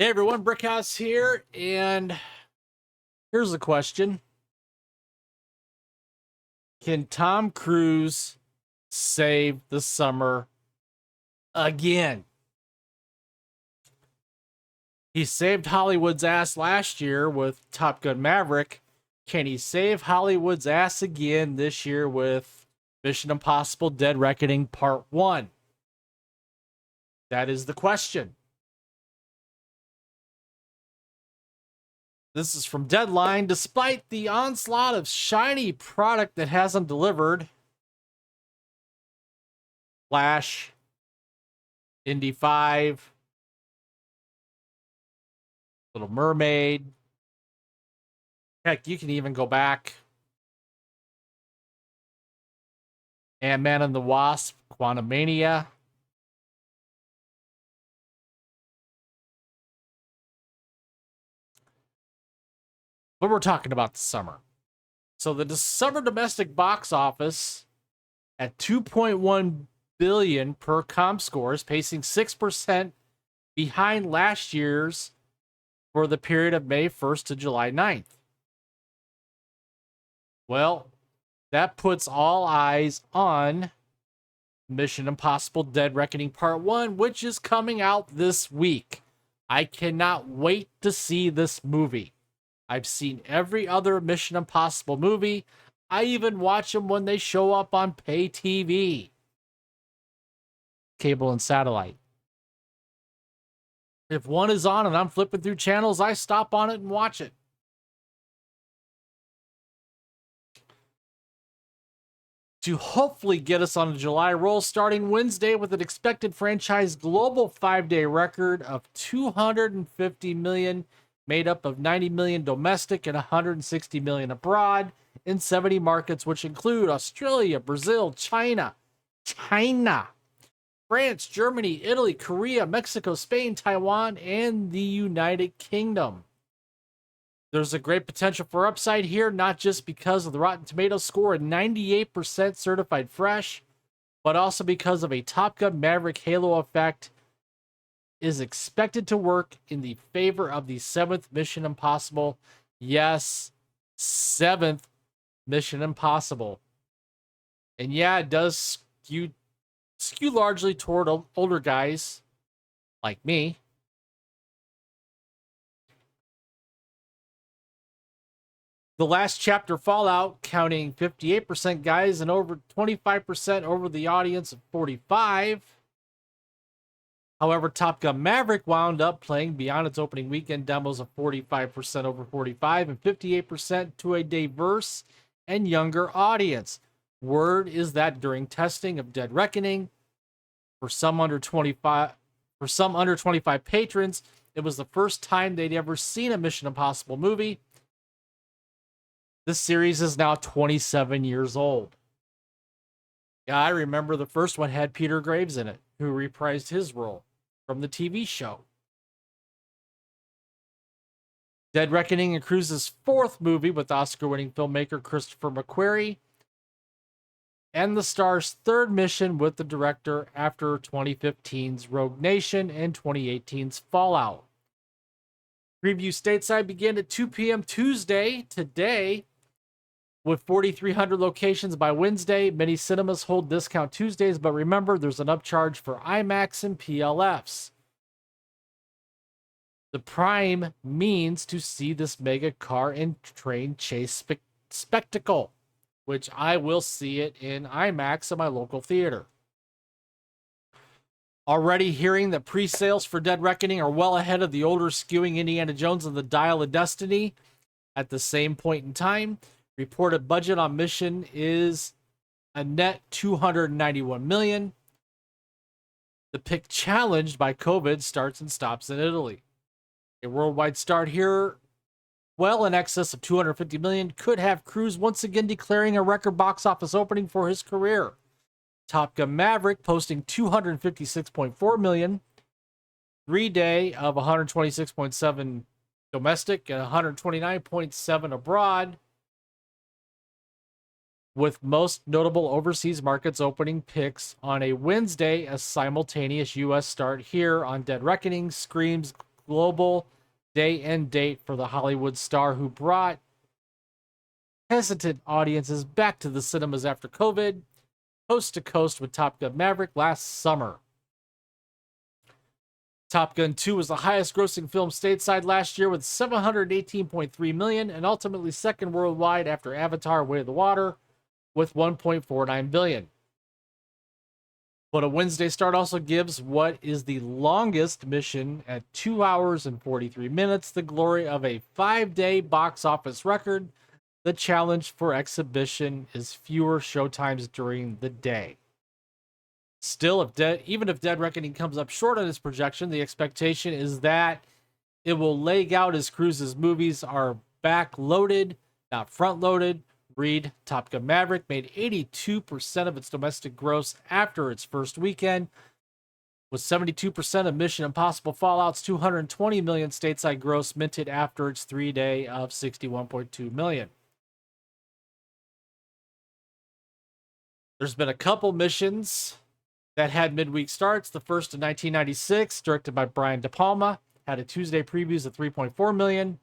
Hey everyone, Brickhouse here, and here's a question. Can Tom Cruise save the summer again? He saved Hollywood's ass last year with Top Gun Maverick. Can he save Hollywood's ass again this year with Mission Impossible Dead Reckoning Part 1? That is the question. This is from Deadline. Despite the onslaught of shiny product that hasn't delivered, Flash, Indy 5, Little Mermaid. Heck, you can even go back. Ant-Man and the Wasp, Quantumania. But we're talking about the summer. So the summer domestic box office at 2.1 billion per ComScore is pacing 6% behind last year's for the period of May 1st to July 9th. Well, that puts all eyes on Mission Impossible Dead Reckoning Part 1, which is coming out this week. I cannot wait to see this movie. I've seen every other Mission Impossible movie. I even watch them when they show up on pay TV, cable and satellite. If one is on and I'm flipping through channels, I stop on it and watch it. To hopefully get us on a July roll starting Wednesday with an expected franchise global 5-day record of 250 million, made up of 90 million domestic and 160 million abroad in 70 markets, which include Australia, Brazil, China, France, Germany, Italy, Korea, Mexico, Spain, Taiwan, and the United Kingdom. There's a great potential for upside here, not just because of the Rotten Tomatoes score at 98% certified fresh, but also because of a Top Gun Maverick halo effect is expected to work in the favor of the 7th Mission Impossible. Yes, 7th Mission Impossible. And yeah, it does skew largely toward older guys like me. The last chapter, Fallout, counting 58% guys and over 25% over the audience of 45. However, Top Gun Maverick wound up playing beyond its opening weekend demos of 45% over 45 and 58% to a diverse and younger audience. Word is that during testing of Dead Reckoning, for some under 25 patrons, it was the first time they'd ever seen a Mission Impossible movie. This series is now 27 years old. Yeah, I remember the first one had Peter Graves in it, who reprised his role from the TV show. Dead Reckoning and Cruise's 4th movie with Oscar-winning filmmaker Christopher McQuarrie, and the star's 3rd mission with the director after 2015's Rogue Nation and 2018's Fallout. Preview stateside began at 2 p.m. Tuesday, today, with 4,300 locations by Wednesday. Many cinemas hold discount Tuesdays, but remember, there's an upcharge for IMAX and PLFs. The prime means to see this mega car and train chase spectacle, which I will see it in IMAX at my local theater. Already hearing that pre-sales for Dead Reckoning are well ahead of the older skewing Indiana Jones and the Dial of Destiny. At the same point in time, reported budget on Mission is a net $291 million. The pick, challenged by COVID, starts and stops in Italy. A worldwide start here, well in excess of $250 million, could have Cruise once again declaring a record box office opening for his career. Top Gun Maverick posting $256.4 million, 3-day of 126.7 domestic and 129.7 abroad, with most notable overseas markets opening picks on a Wednesday. A simultaneous U.S. start here on Dead Reckoning screams global day and date for the Hollywood star who brought hesitant audiences back to the cinemas after COVID, coast to coast with Top Gun Maverick last summer. Top Gun 2 was the highest grossing film stateside last year with $718.3 million and ultimately second worldwide after Avatar: Way of the Water with $1.49 billion. But a Wednesday start also gives what is the longest mission at 2 hours and 43 minutes, the glory of a 5-day box office record. The challenge for exhibition is fewer showtimes during the day. Still, even if Dead Reckoning comes up short on its projection, the expectation is that it will leg out as Cruise's movies are back-loaded, not front-loaded. Read, Top Gun Maverick made 82% of its domestic gross after its first weekend, with 72% of Mission Impossible Fallout's $220 million stateside gross minted after its 3-day of $61.2 million. There's been a couple missions that had midweek starts. The first in 1996, directed by Brian De Palma, had a Tuesday previews of $3.4 million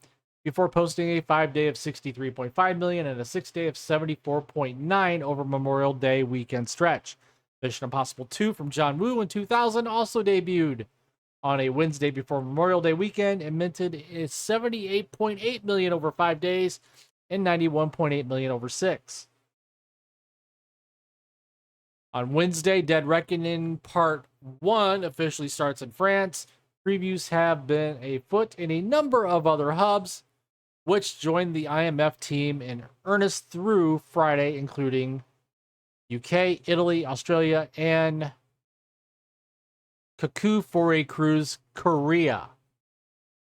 before posting a 5-day of $63.5 million and a 6-day of $74.9 million over Memorial Day weekend stretch. Mission Impossible 2 from John Woo in 2000 also debuted on a Wednesday before Memorial Day weekend and minted a $78.8 million over 5 days and $91.8 million over 6. On Wednesday, Dead Reckoning Part 1 officially starts in France. Previews have been afoot in a number of other hubs, which joined the IMF team in earnest through Friday, including UK, Italy, Australia, and Kaku for a Cruise Korea.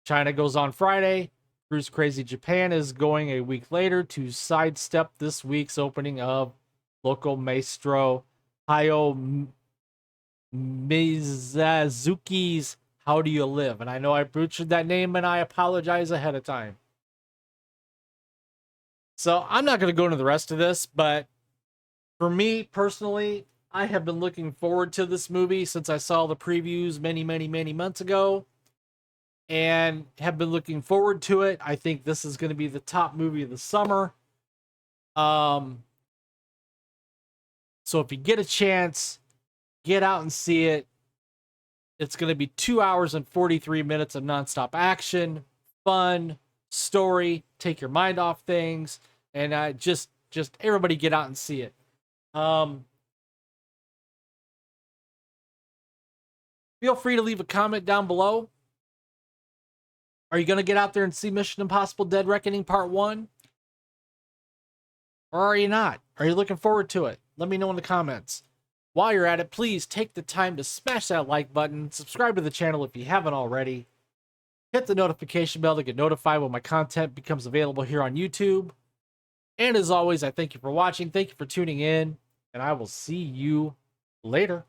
China goes on Friday. Cruise Crazy Japan is going a week later to sidestep this week's opening of local maestro Hayao Miyazaki's How Do You Live? And I know I butchered that name and I apologize ahead of time. So I'm not going to go into the rest of this, but for me personally, I have been looking forward to this movie since I saw the previews many months ago and have been looking forward to it. I think this is going to be the top movie of the summer. So if you get a chance, get out and see it. It's going to be 2 hours and 43 minutes of nonstop action, fun, story, take your mind off things, and just everybody get out and see it. Feel free to leave a comment down below. Are you going to get out there and see Mission Impossible Dead Reckoning Part 1? Or are you not? Are you looking forward to it? Let me know in the comments. While you're at it, please take the time to smash that like button, subscribe to the channel if you haven't already, hit the notification bell to get notified when my content becomes available here on YouTube. And as always, I thank you for watching, thank you for tuning in, and I will see you later.